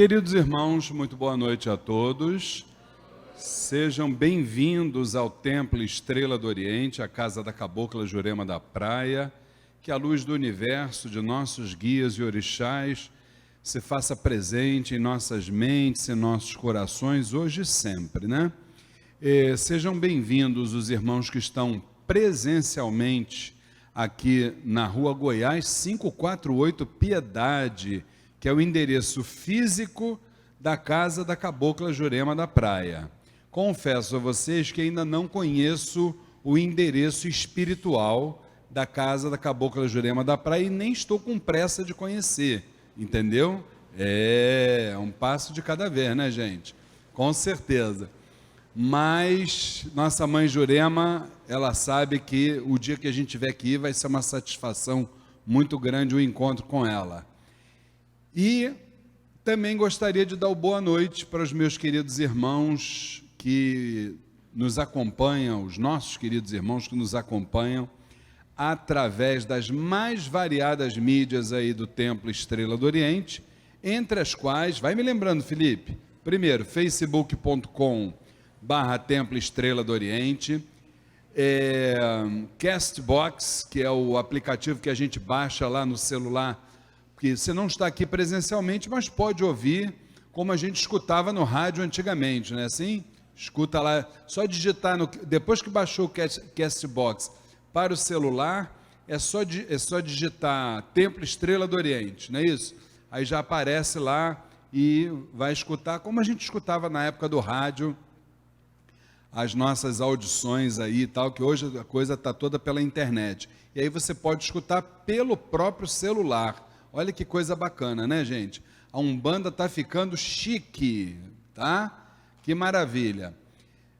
Queridos irmãos, muito boa noite a todos. Sejam bem-vindos ao Templo Estrela do Oriente, a casa da Cabocla Jurema da Praia. Que a luz do universo, de nossos guias e orixás, se faça presente em nossas mentes e nossos corações, hoje e sempre, né? Sejam bem-vindos os irmãos que estão presencialmente aqui na Rua Goiás 548 Piedade, que é o endereço físico da casa da Cabocla Jurema da Praia. Confesso a vocês que ainda não conheço o endereço espiritual da casa da Cabocla Jurema da Praia e nem estou com pressa de conhecer, entendeu? É um passo de cada vez, né, gente? Com certeza. Mas nossa mãe Jurema, ela sabe que o dia que a gente tiver que ir vai ser uma satisfação muito grande o encontro com ela. E também gostaria de dar o boa noite para os meus queridos irmãos que nos acompanham, os nossos queridos irmãos que nos acompanham através das mais variadas mídias aí do Templo Estrela do Oriente, entre as quais, vai me lembrando, Felipe, primeiro, facebook.com/Templo Estrela do Oriente, Castbox, que é o aplicativo que a gente baixa lá no celular, porque você não está aqui presencialmente, mas pode ouvir como a gente escutava no rádio antigamente, não é assim? Escuta lá, só digitar, depois que baixou o Castbox para o celular, é só digitar Templo Estrela do Oriente, não é isso? Aí já aparece lá e vai escutar, como a gente escutava na época do rádio, as nossas audições aí e tal, que hoje a coisa está toda pela internet. E aí você pode escutar pelo próprio celular. Olha que coisa bacana, né, gente? A Umbanda está ficando chique, tá? Que maravilha.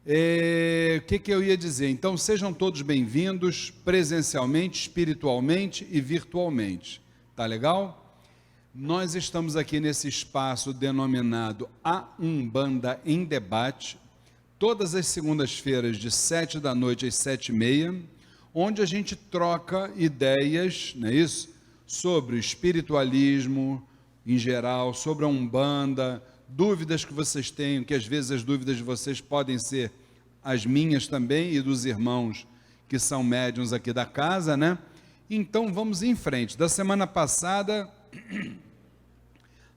O que eu ia dizer? Então, sejam todos bem-vindos, presencialmente, espiritualmente e virtualmente. Tá legal? Nós estamos aqui nesse espaço denominado A Umbanda em Debate, todas as segundas-feiras, de 7 da noite às 7h30, onde a gente troca ideias, não é isso? Sobre o espiritualismo em geral, sobre a Umbanda, dúvidas que vocês tenham, que às vezes as dúvidas de vocês podem ser as minhas também e dos irmãos que são médiuns aqui da casa, né? Então vamos em frente. Da semana passada,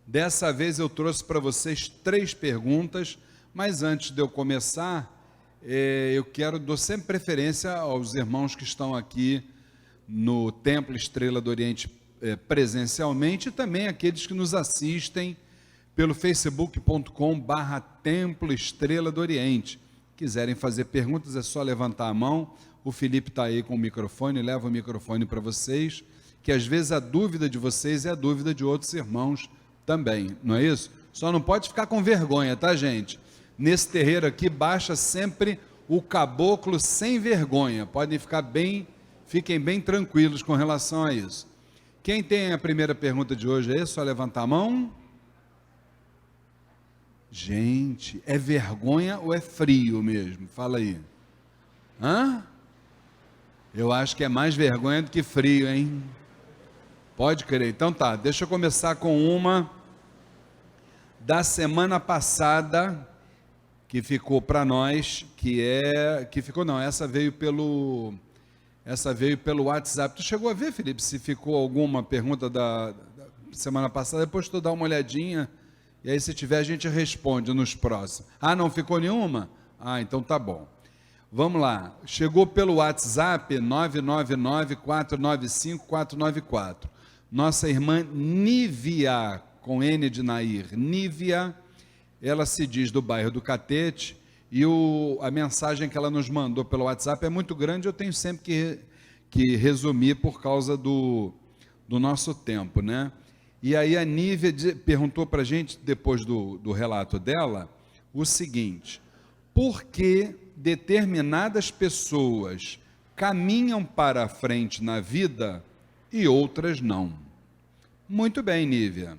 dessa vez eu trouxe para vocês 3 perguntas, mas antes de eu começar, dou sempre preferência aos irmãos que estão aqui no Templo Estrela do Oriente presencialmente e também aqueles que nos assistem pelo facebook.com/Templo Estrela do Oriente. Quiserem fazer perguntas, é só levantar a mão. O Felipe está aí com o microfone, leva o microfone para vocês, que às vezes a dúvida de vocês é a dúvida de outros irmãos também, não é isso? Só não pode ficar com vergonha, tá, gente? Nesse terreiro aqui, baixa sempre o caboclo sem vergonha. Fiquem bem tranquilos com relação a isso. Quem tem a primeira pergunta de hoje aí, só levantar a mão. Gente, é vergonha ou é frio mesmo? Fala aí. Hã? Eu acho que é mais vergonha do que frio, hein? Pode crer. Então tá, deixa eu começar com uma da semana passada, que ficou para nós, essa veio pelo WhatsApp. Tu chegou a ver, Felipe, se ficou alguma pergunta da semana passada? Depois tu dá uma olhadinha, e aí se tiver a gente responde nos próximos. Ah, não ficou nenhuma? Ah, então tá bom. Vamos lá, chegou pelo WhatsApp 999-495-494. Nossa irmã Nívia, com N de Nair, Nívia, ela se diz do bairro do Catete, e a mensagem que ela nos mandou pelo WhatsApp é muito grande, eu tenho sempre que resumir por causa do nosso tempo, né? E aí a Nívia perguntou para a gente, depois do relato dela, o seguinte: por que determinadas pessoas caminham para a frente na vida e outras não? Muito bem, Nívia.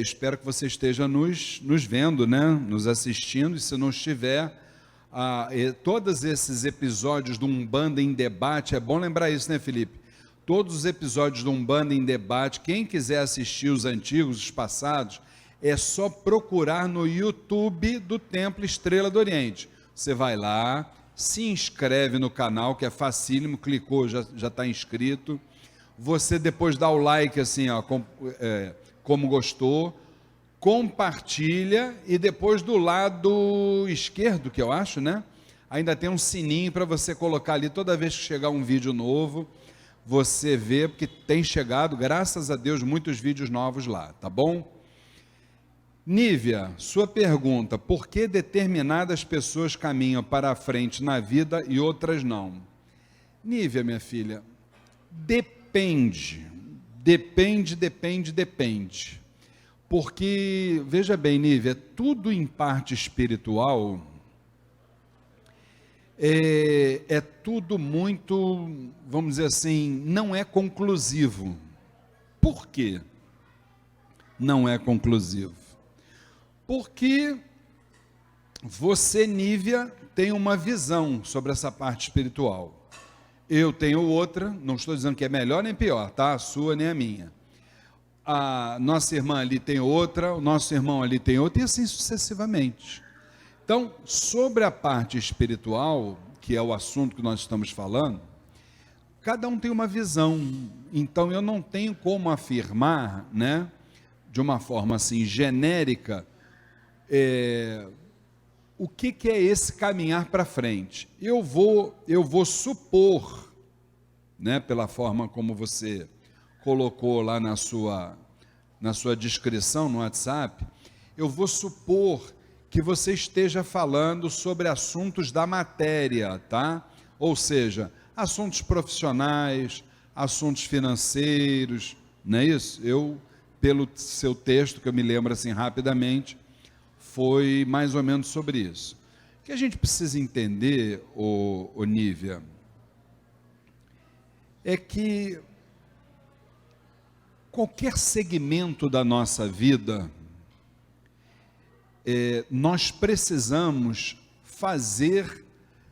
Espero que você esteja nos vendo, né? Nos assistindo, e se não estiver, todos esses episódios do Umbanda em Debate, é bom lembrar isso, né, Felipe? todos os episódios do Umbanda em Debate. Quem quiser assistir os antigos, os passados, é só procurar no YouTube do Templo Estrela do Oriente. Você vai lá, se inscreve no canal, que é facílimo, clicou, já está inscrito. Você depois dá o like assim, ó, como gostou, compartilha, e depois do lado esquerdo, que eu acho, né? Ainda tem um sininho para você colocar ali toda vez que chegar um vídeo novo, você vê, porque tem chegado, graças a Deus, muitos vídeos novos lá, tá bom? Nívia, sua pergunta: por que determinadas pessoas caminham para a frente na vida e outras não? Nívia, minha filha, depende. Porque, veja bem, Nívia, tudo em parte espiritual é tudo muito, vamos dizer assim, não é conclusivo. Por quê? Não é conclusivo. Porque você, Nívia, tem uma visão sobre essa parte espiritual. Eu tenho outra, não estou dizendo que é melhor nem pior, tá? A sua nem a minha. A nossa irmã ali tem outra, o nosso irmão ali tem outra, e assim sucessivamente. Então, sobre a parte espiritual, que é o assunto que nós estamos falando, cada um tem uma visão. Então, eu não tenho como afirmar, né, de uma forma assim genérica, o que é esse caminhar para frente. Eu vou supor, né, pela forma como você colocou lá na sua descrição no WhatsApp, eu vou supor que você esteja falando sobre assuntos da matéria, tá? Ou seja, assuntos profissionais, assuntos financeiros, não é isso? Pelo seu texto, que eu me lembro assim rapidamente, foi mais ou menos sobre isso. O que a gente precisa entender, Nívia, é que qualquer segmento da nossa vida, nós precisamos fazer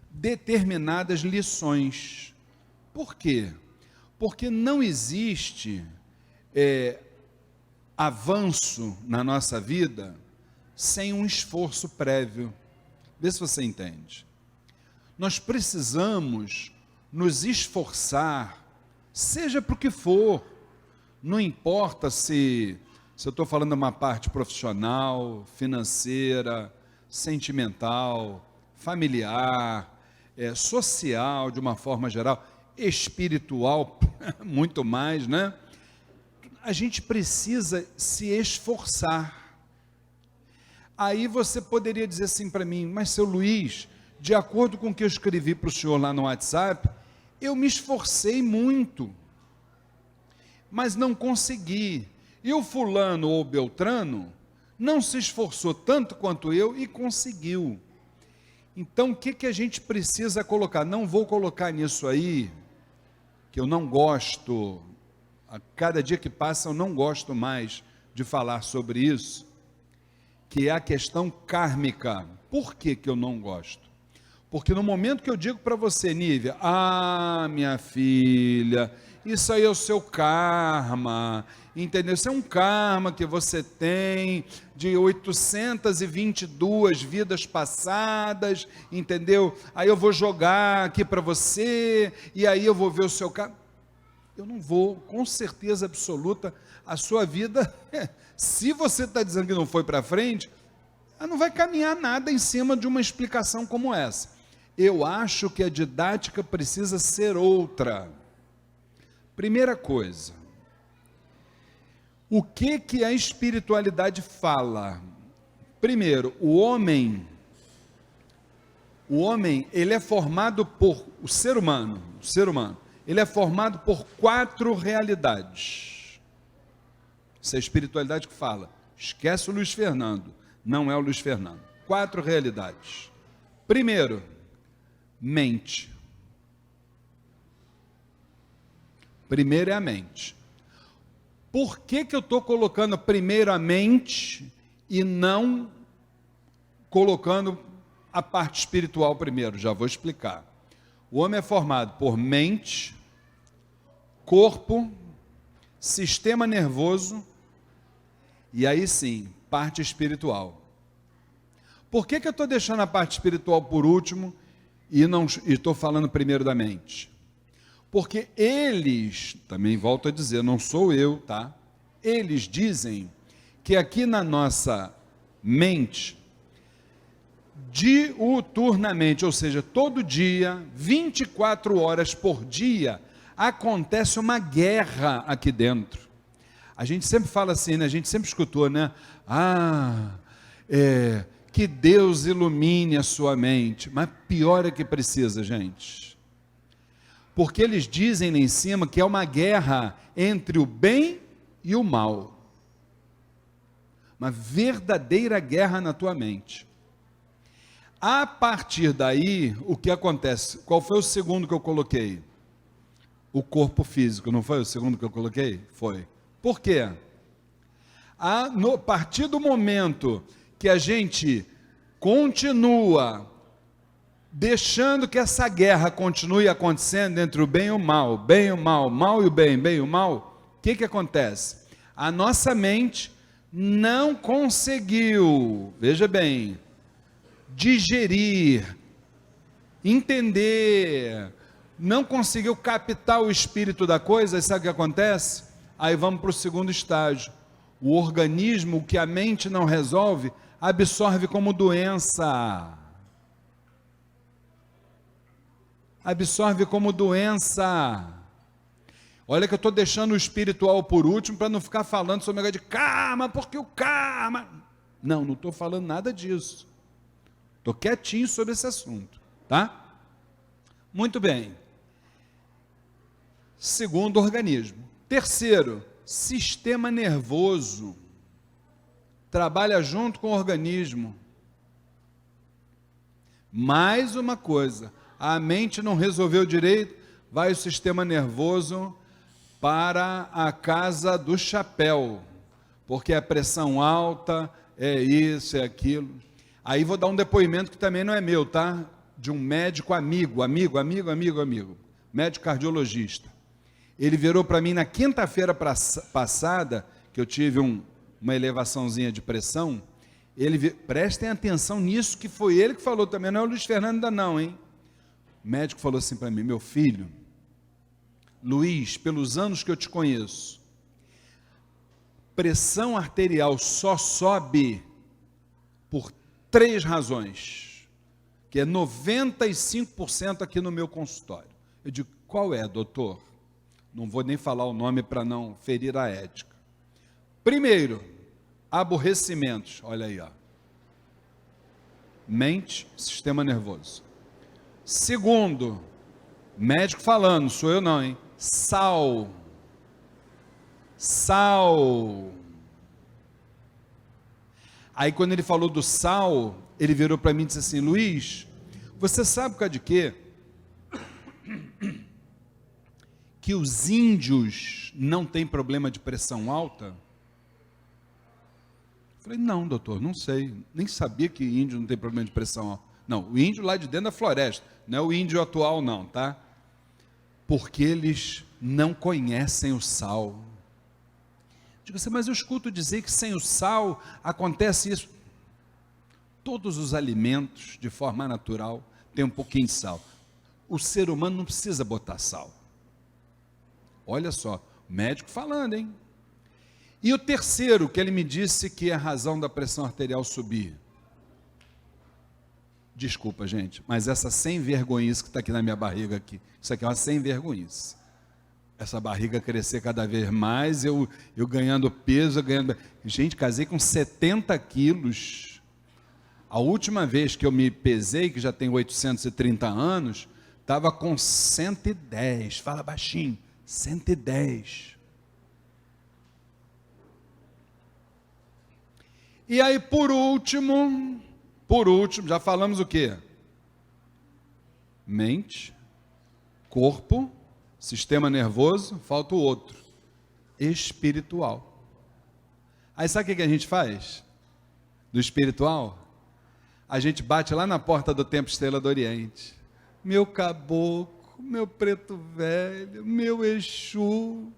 determinadas lições. Por quê? Porque não existe avanço na nossa vida sem um esforço prévio. Vê se você entende. Nós precisamos nos esforçar, seja para o que for, não importa se eu estou falando de uma parte profissional, financeira, sentimental, familiar, social, de uma forma geral, espiritual, muito mais, né? A gente precisa se esforçar. Aí você poderia dizer assim para mim: mas seu Luiz, de acordo com o que eu escrevi para o senhor lá no WhatsApp, eu me esforcei muito, mas não consegui. E o fulano ou Beltrano não se esforçou tanto quanto eu e conseguiu. Então, o que a gente precisa colocar? Não vou colocar nisso aí, que eu não gosto, a cada dia que passa eu não gosto mais de falar sobre isso, que é a questão kármica. Por que eu não gosto? Porque no momento que eu digo para você, Nívia, minha filha, isso aí é o seu karma, entendeu? Isso é um karma que você tem de 822 vidas passadas, entendeu? Aí eu vou jogar aqui para você, e aí eu vou ver o seu karma. Eu não vou, com certeza absoluta, a sua vida, se você está dizendo que não foi para frente, ela não vai caminhar nada em cima de uma explicação como essa. Eu acho que a didática precisa ser outra. Primeira coisa, o que a espiritualidade fala? Primeiro, o homem, ele é formado por, o ser humano, ele é formado por 4 realidades. Isso é a espiritualidade que fala. Esquece o Luiz Fernando, não é o Luiz Fernando. 4 realidades. Primeiro, mente. Primeiro é a mente. Por que eu estou colocando primeiro a mente e não colocando a parte espiritual primeiro? Já vou explicar. O homem é formado por mente, corpo, sistema nervoso e aí sim, parte espiritual. Por que eu estou deixando a parte espiritual por último e estou falando primeiro da mente? Porque eles, também volto a dizer, não sou eu, tá? Eles dizem que aqui na nossa mente, diuturnamente, ou seja, todo dia, 24 horas por dia, acontece uma guerra aqui dentro. A gente sempre fala assim, né? A gente sempre escutou, né? Que Deus ilumine a sua mente. Mas pior é que precisa, gente. Porque eles dizem lá em cima que é uma guerra entre o bem e o mal. Uma verdadeira guerra na tua mente. A partir daí, o que acontece? Qual foi o segundo que eu coloquei? O corpo físico, não foi o segundo que eu coloquei? Foi. Por quê? A partir do momento que a gente continua deixando que essa guerra continue acontecendo entre o bem e o mal, mal e o bem e o mal, o que acontece? A nossa mente não conseguiu, veja bem, digerir, entender, não conseguiu captar o espírito da coisa, e sabe o que acontece? Aí vamos para o segundo estágio. O organismo, o que a mente não resolve, absorve como doença. Absorve como doença. Olha que eu estou deixando o espiritual por último, para não ficar falando sobre o negócio de karma, porque o karma... Não estou falando nada disso. Estou quietinho sobre esse assunto, tá? Muito bem. Segundo, organismo. Terceiro, sistema nervoso. Trabalha junto com o organismo. Mais uma coisa, a mente não resolveu direito, vai o sistema nervoso para a casa do chapéu, porque é pressão alta, é isso, é aquilo. Aí vou dar um depoimento que também não é meu, tá? De um médico amigo, médico cardiologista. Ele virou para mim na quinta-feira passada, que eu tive uma elevaçãozinha de pressão. Prestem atenção nisso, que foi ele que falou também, não é o Luiz Fernando ainda não, hein? O médico falou assim para mim: meu filho, Luiz, pelos anos que eu te conheço, pressão arterial só sobe por 3 razões, que é 95% aqui no meu consultório. Eu digo: qual é, doutor? Não vou nem falar o nome para não ferir a ética. Primeiro, aborrecimentos, olha aí, ó. Mente, sistema nervoso. Segundo, médico falando, sou eu não, hein? Sal. Aí quando ele falou do sal, ele virou para mim e disse assim: Luiz, você sabe por causa de quê? Que os índios não têm problema de pressão alta? Eu falei: não, doutor, não sei, nem sabia que índio não tem problema de pressão alta. Não, o índio lá de dentro da floresta, não é o índio atual não, tá? Porque eles não conhecem o sal. Digo assim: mas eu escuto dizer que sem o sal acontece isso. Todos os alimentos, de forma natural, têm um pouquinho de sal. O ser humano não precisa botar sal. Olha só, o médico falando, hein? E o terceiro, que ele me disse que é a razão da pressão arterial subir. Desculpa, gente, mas essa sem vergonhice que está aqui na minha barriga aqui, isso aqui é uma sem vergonhice. Essa barriga crescer cada vez mais, eu ganhando peso, Gente, casei com 70 quilos. A última vez que eu me pesei, que já tem 830 anos, estava com 110, fala baixinho, 110. E aí, por último, já falamos o quê? Mente, corpo, sistema nervoso, falta o outro, espiritual. Aí sabe o que a gente faz? Do espiritual? A gente bate lá na porta do Templo Estrela do Oriente. Meu caboclo, meu preto velho, meu Exu,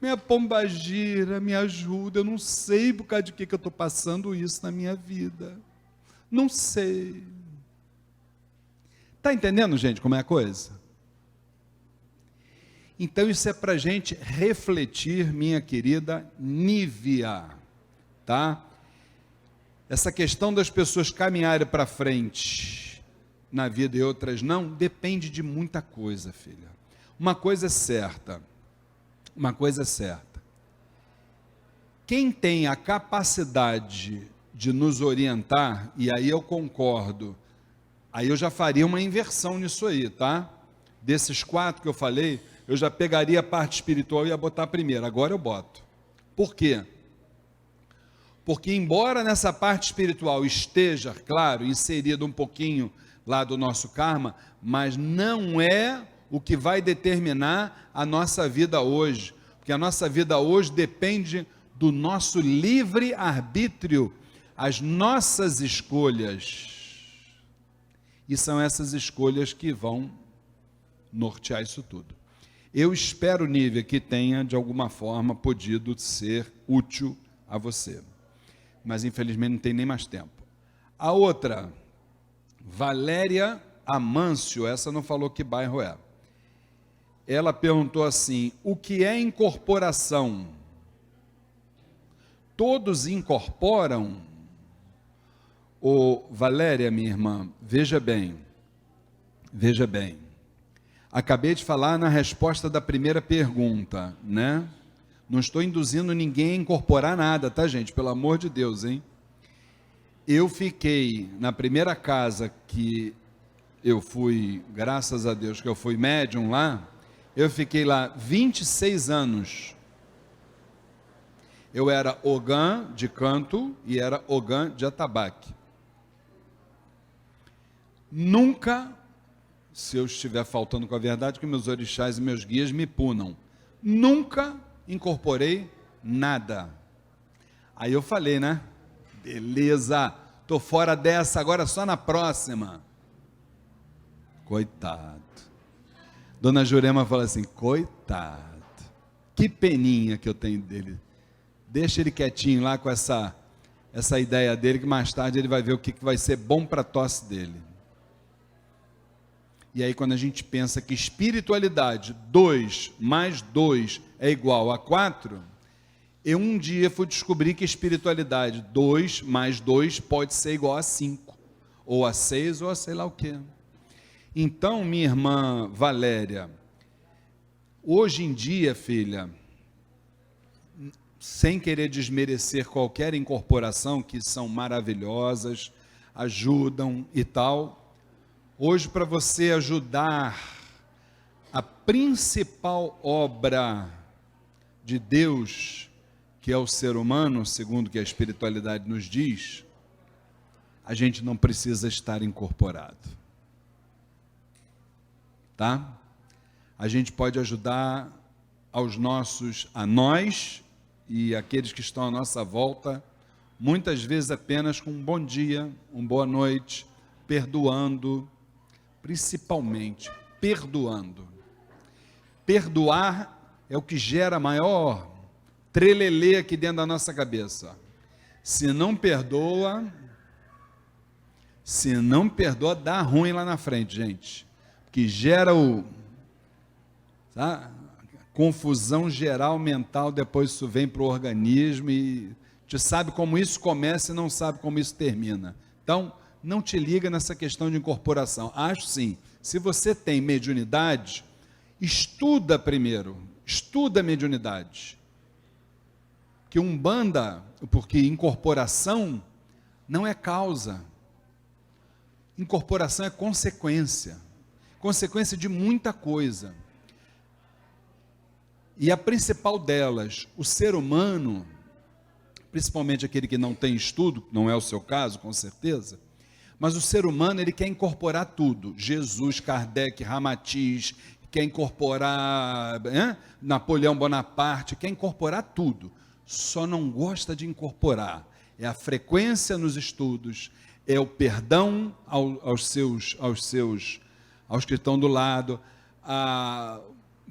minha pombagira, me ajuda, eu não sei por causa de que eu estou passando isso na minha vida, não sei. Está entendendo, gente, como é a coisa? Então isso é para a gente refletir, minha querida Nívia, tá? Essa questão das pessoas caminharem para frente na vida e outras não, depende de muita coisa, filha. Uma coisa é certa, quem tem a capacidade de nos orientar, e aí eu concordo, aí eu já faria uma inversão nisso aí, tá? Desses 4 que eu falei, eu já pegaria a parte espiritual e ia botar primeiro, agora eu boto. Por quê? Porque embora nessa parte espiritual esteja, claro, inserido um pouquinho lá do nosso karma, mas não é o que vai determinar a nossa vida hoje, porque a nossa vida hoje depende do nosso livre arbítrio, as nossas escolhas, e são essas escolhas que vão nortear isso tudo. Eu espero, Nívia, que tenha de alguma forma podido ser útil a você, mas infelizmente não tem nem mais tempo. A outra, Valéria Amâncio, essa não falou que bairro é. Ela perguntou assim: o que é incorporação? Todos incorporam? Ô, Valéria, minha irmã, veja bem, acabei de falar na resposta da primeira pergunta, né? Não estou induzindo ninguém a incorporar nada, tá, gente? Pelo amor de Deus, hein? Eu fiquei na primeira casa que eu fui, graças a Deus, que eu fui médium lá, eu fiquei lá 26 anos. Eu era Ogã de canto e era Ogã de atabaque. Nunca, se eu estiver faltando com a verdade, que meus orixás e meus guias me punam, nunca incorporei nada. Aí eu falei, né? Beleza, tô fora dessa, agora só na próxima. Coitado. Dona Jurema fala assim: coitado, que peninha que eu tenho dele. Deixa ele quietinho lá com essa ideia dele, que mais tarde ele vai ver o que vai ser bom para a tosse dele. E aí quando a gente pensa que espiritualidade, 2 mais 2 é igual a 4, eu um dia fui descobrir que espiritualidade, 2 mais 2 pode ser igual a 5, ou a 6, ou a sei lá o quê. Então, minha irmã Valéria, hoje em dia, filha, sem querer desmerecer qualquer incorporação, que são maravilhosas, ajudam e tal, hoje, para você ajudar a principal obra de Deus, que é o ser humano, segundo que a espiritualidade nos diz, a gente não precisa estar incorporado. Tá? A gente pode ajudar a nós e aqueles que estão à nossa volta, muitas vezes apenas com um bom dia, uma boa noite, perdoando, principalmente perdoando. Perdoar é o que gera maior trelelê aqui dentro da nossa cabeça. Se não perdoa, dá ruim lá na frente, gente. Que gera confusão geral mental, depois isso vem para o organismo e te sabe como isso começa e não sabe como isso termina. Então, não te liga nessa questão de incorporação. Acho sim, se você tem mediunidade, estuda primeiro, estuda a mediunidade. Porque incorporação não é causa. Incorporação é consequência de muita coisa. E a principal delas, o ser humano, principalmente aquele que não tem estudo, não é o seu caso, com certeza, mas o ser humano, ele quer incorporar tudo. Jesus, Kardec, Ramatiz, quer incorporar Napoleão Bonaparte, quer incorporar tudo. Só não gosta de incorporar. É a frequência nos estudos, é o perdão aos que estão do lado,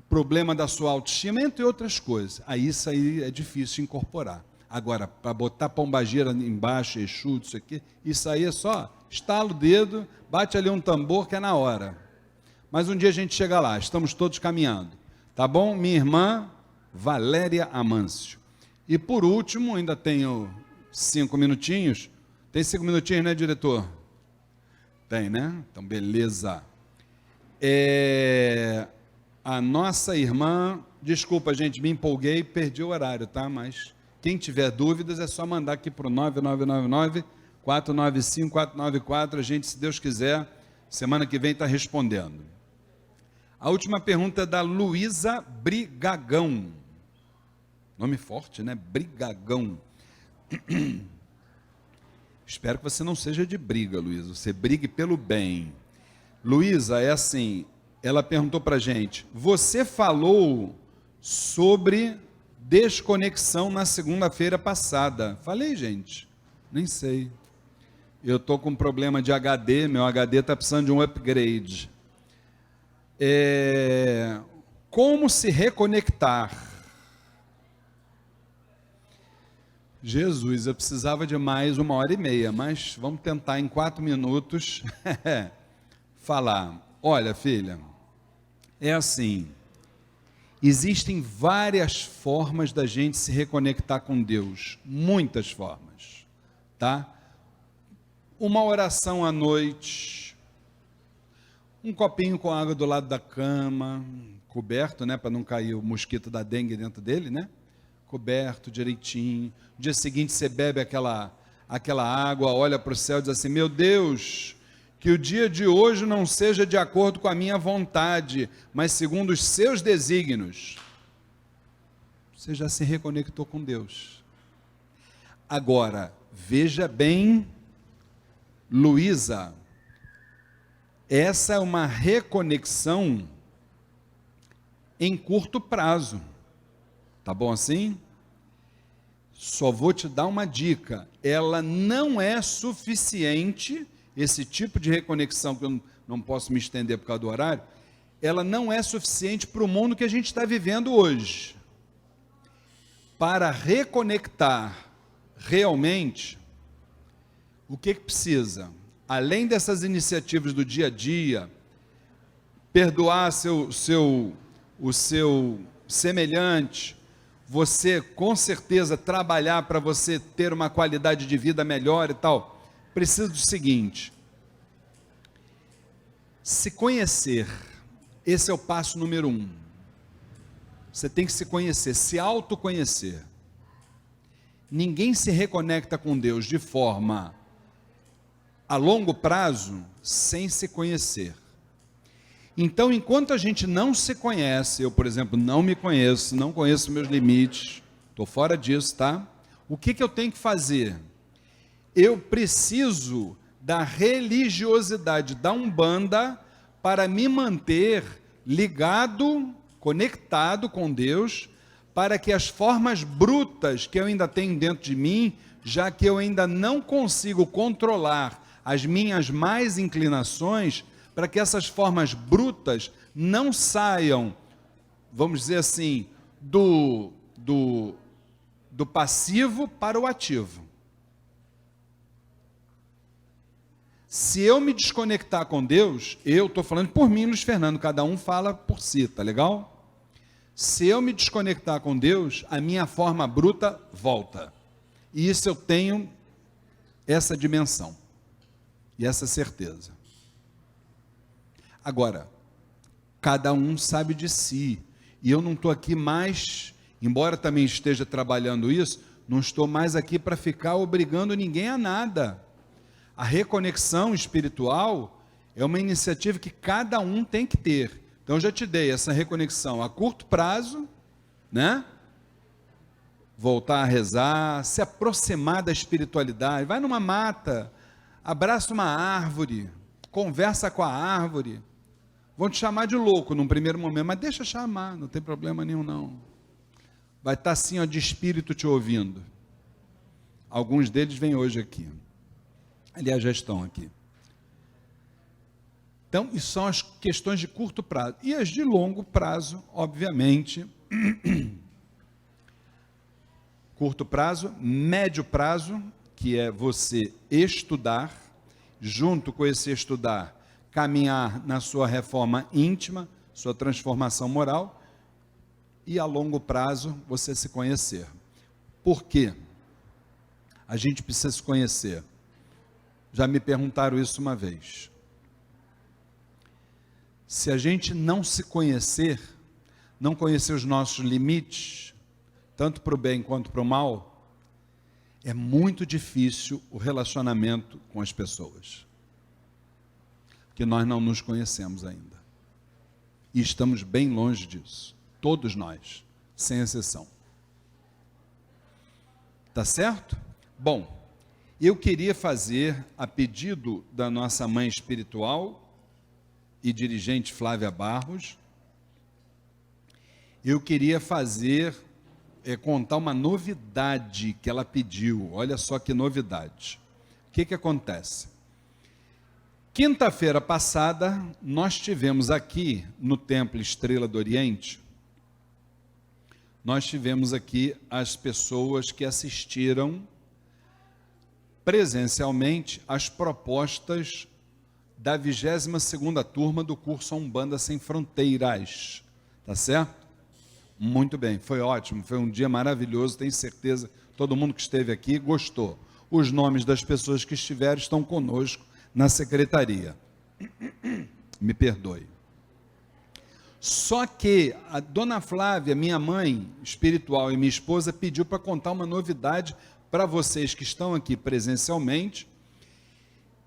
problema da sua autoestima, entre outras coisas. Aí isso aí é difícil de incorporar. Agora, para botar pombagira embaixo, Exu, isso aí é só estala o dedo, bate ali um tambor que é na hora. Mas um dia a gente chega lá, estamos todos caminhando. Tá bom? Minha irmã Valéria Amâncio. E por último, ainda tenho 5 minutinhos. Tem 5 minutinhos, né, diretor? Tem, né? Então, beleza. A nossa irmã, desculpa, gente, me empolguei, perdi o horário, tá? Mas quem tiver dúvidas é só mandar aqui para o 9999-495-494. A gente, se Deus quiser, semana que vem está respondendo. A última pergunta é da Luísa Brigagão. Nome forte, né? Brigagão. Espero que você não seja de briga, Luísa. Você brigue pelo bem. Luísa, é assim, ela perguntou para a gente, você falou sobre desconexão na segunda-feira passada. Falei, gente, nem sei. Eu estou com um problema de HD, meu HD está precisando de um upgrade. Como se reconectar? Jesus, eu precisava de mais 1h30, mas vamos tentar em 4 minutos falar. Olha, filha, é assim, existem várias formas da gente se reconectar com Deus, muitas formas, tá? Uma oração à noite, um copinho com água do lado da cama, coberto, né, para não cair o mosquito da dengue dentro dele, né? Coberto direitinho. No dia seguinte você bebe aquela água, olha para o céu e diz assim, meu Deus, que o dia de hoje não seja de acordo com a minha vontade, mas segundo os seus desígnios. Você já se reconectou com Deus. Agora, veja bem, Luísa, essa é uma reconexão em curto prazo. Tá bom assim? Só vou te dar uma dica, ela não é suficiente, esse tipo de reconexão, que eu não posso me estender por causa do horário, ela não é suficiente para o mundo que a gente está vivendo hoje. Para reconectar realmente, o que precisa? Além dessas iniciativas do dia a dia, perdoar o seu semelhante, você com certeza trabalhar para você ter uma qualidade de vida melhor e tal, precisa do seguinte, se conhecer, esse é o passo número 1, você tem que se conhecer, se autoconhecer. Ninguém se reconecta com Deus de forma a longo prazo sem se conhecer. Então, enquanto a gente não se conhece, eu, por exemplo, não me conheço, não conheço meus limites, estou fora disso, tá? O que eu tenho que fazer? Eu preciso da religiosidade da Umbanda para me manter ligado, conectado com Deus, para que as formas brutas que eu ainda tenho dentro de mim, já que eu ainda não consigo controlar as minhas más inclinações, para que essas formas brutas não saiam, vamos dizer assim, do passivo para o ativo. Se eu me desconectar com Deus, eu estou falando por mim, Luiz Fernando, cada um fala por si, tá legal? Se eu me desconectar com Deus, a minha forma bruta volta. E isso eu tenho essa dimensão e essa certeza. Agora, cada um sabe de si, e eu não estou aqui mais, embora também esteja trabalhando isso, não estou mais aqui para ficar obrigando ninguém a nada. A reconexão espiritual é uma iniciativa que cada um tem que ter. Então, eu já te dei essa reconexão a curto prazo, né? Voltar a rezar, se aproximar da espiritualidade, vai numa mata, abraça uma árvore, conversa com a árvore. Vão te chamar de louco num primeiro momento, mas deixa chamar, não tem problema nenhum não. Vai estar assim, ó, de espírito te ouvindo. Alguns deles vêm hoje aqui. Aliás, já estão aqui. Então, isso são as questões de curto prazo. E as de longo prazo, obviamente, curto prazo, médio prazo, que é você estudar, junto com esse estudar, caminhar na sua reforma íntima, sua transformação moral, e a longo prazo, você se conhecer. Por quê? A gente precisa se conhecer. Já me perguntaram isso uma vez. Se a gente não se conhecer, não conhecer os nossos limites, tanto para o bem quanto para o mal, é muito difícil o relacionamento com as pessoas. Porque nós não nos conhecemos ainda. E estamos bem longe disso. Todos nós, sem exceção. Tá certo? Bom, eu queria fazer, a pedido da nossa mãe espiritual e dirigente Flávia Barros, eu queria contar uma novidade que ela pediu. Olha só que novidade. O que acontece? Quinta-feira passada, nós tivemos aqui no Templo Estrela do Oriente, nós tivemos aqui as pessoas que assistiram presencialmente às propostas da 22ª turma do curso Umbanda Sem Fronteiras, tá certo? Muito bem, foi ótimo, foi um dia maravilhoso, tenho certeza, todo mundo que esteve aqui gostou. Os nomes das pessoas que estiveram estão conosco na secretaria. Me perdoe. Só que a dona Flávia, minha mãe espiritual e minha esposa, pediu para contar uma novidade para vocês que estão aqui presencialmente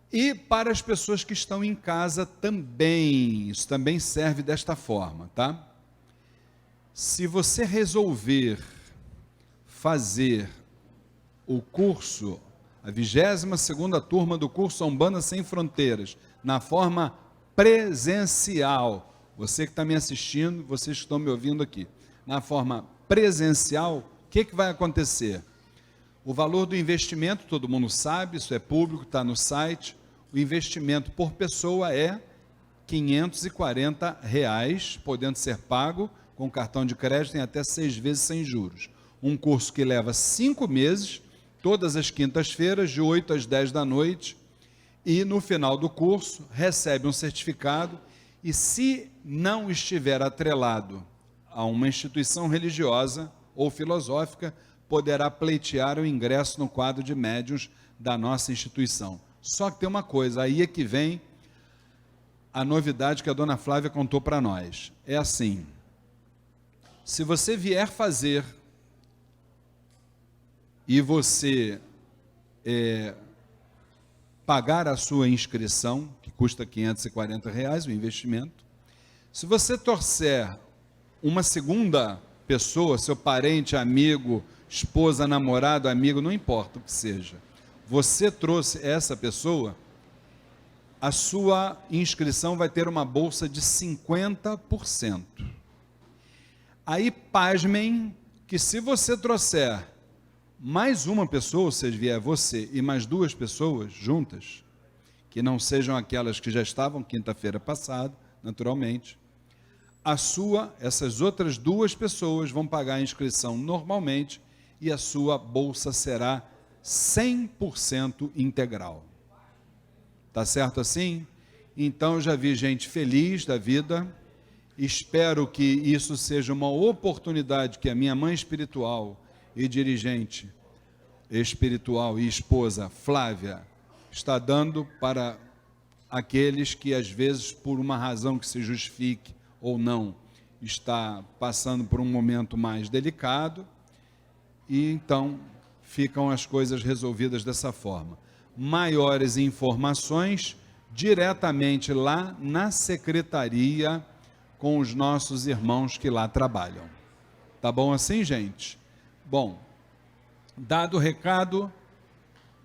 e para as pessoas que estão em casa também. Isso também serve desta forma, tá? Se você resolver fazer o curso, a 22ª turma do curso Umbanda Sem Fronteiras, na forma presencial, você que está me assistindo, vocês que estão me ouvindo aqui, na forma presencial, o que vai acontecer? O valor do investimento, todo mundo sabe, isso é público, está no site, o investimento por pessoa é R$ 540, podendo ser pago com cartão de crédito em até 6 vezes sem juros. Um curso que leva 5 meses, todas as quintas-feiras, de 8 às 10 da noite, e no final do curso recebe um certificado, e se não estiver atrelado a uma instituição religiosa ou filosófica, poderá pleitear o ingresso no quadro de médiuns da nossa instituição. Só que tem uma coisa, aí é que vem a novidade que a dona Flávia contou para nós. É assim, se você vier fazer e você pagar a sua inscrição, que custa R$ 540, o investimento, se você trouxer uma segunda pessoa, seu parente, amigo, esposa, namorado, amigo, não importa o que seja, você trouxe essa pessoa, a sua inscrição vai ter uma bolsa de 50%. Aí, pasmem, que se você trouxer mais uma pessoa, ou seja, vier você e mais 2 pessoas juntas, que não sejam aquelas que já estavam quinta-feira passada, naturalmente, essas outras 2 pessoas vão pagar a inscrição normalmente e a sua bolsa será 100% integral. Tá certo assim? Então, eu já vi gente feliz da vida. Espero que isso seja uma oportunidade que a minha mãe espiritual e dirigente espiritual e esposa Flávia está dando para aqueles que às vezes, por uma razão que se justifique ou não, está passando por um momento mais delicado, e então ficam as coisas resolvidas dessa forma. Maiores informações diretamente lá na secretaria com os nossos irmãos que lá trabalham. Tá bom assim, gente? Bom, dado o recado,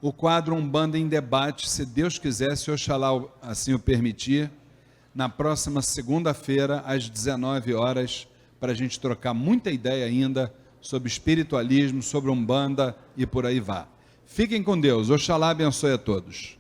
o quadro Umbanda em Debate, se Deus quiser, se Oxalá assim o permitir, na próxima segunda-feira, às 19 horas, para a gente trocar muita ideia ainda sobre espiritualismo, sobre Umbanda e por aí vá. Fiquem com Deus. Oxalá abençoe a todos.